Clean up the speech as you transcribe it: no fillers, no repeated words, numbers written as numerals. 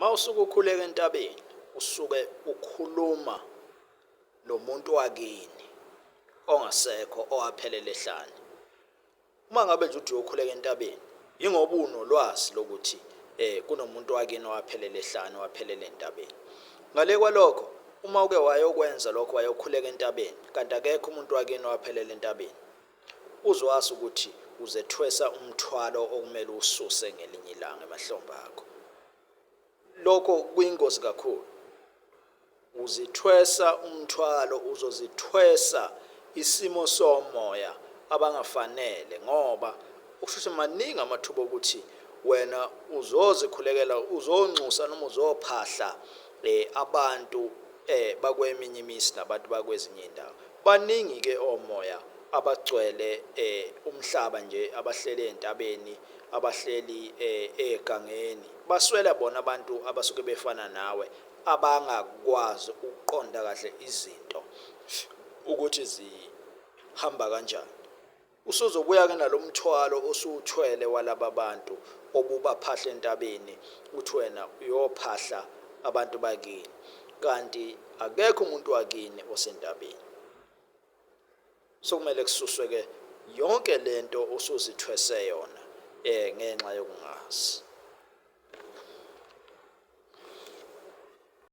Mawusuke ukhuleka entabeni usuke ukhuluma nomuntu wakini ongasekho owaphelela ehlane. Uma ngabe nje uthi uyokhuleka entabeni ingoba unolwazi lokuthi kunomuntu wakini owaphelela ehlane waphelela entabeni. Ngale kwalokho uma uke wayokwenza lokho wayokhuleka entabeni kanti akekho umuntu wakini owaphelela entabeni, uzwazi ukuthi uzethwesa umthwalo okumele ususe ngelinye ilanga emahlombe akho. Lokho kuyingozi kakhulu. Uzithwesa umthwalo, uzozithwesa isimo somoya abangafanele ngoba ushushe maningi amathuba ukuthi wena uzozikhulekela uzonxusa noma uzophahla abantu bakweminye imisi nabantu bakwezinye indawo. Baningi ke omoya abagcwele umhlaba nje abahleli entabeni, abahleli egangeni. Baswela bona abantu abasuke befana nawe abangakwazi ukuqonda kahle izinto ukuthi zihamba kanjani. Usuzobuya ke nalomthwalo osuthwele walaba bantu obubaphahla entabeni uthi wena uyophahla abantu bakini kanti akekho umuntu wakini osentabeni. Sokumele kususwe ke yonke lento osuzithwese yona ngenxa yokungazi.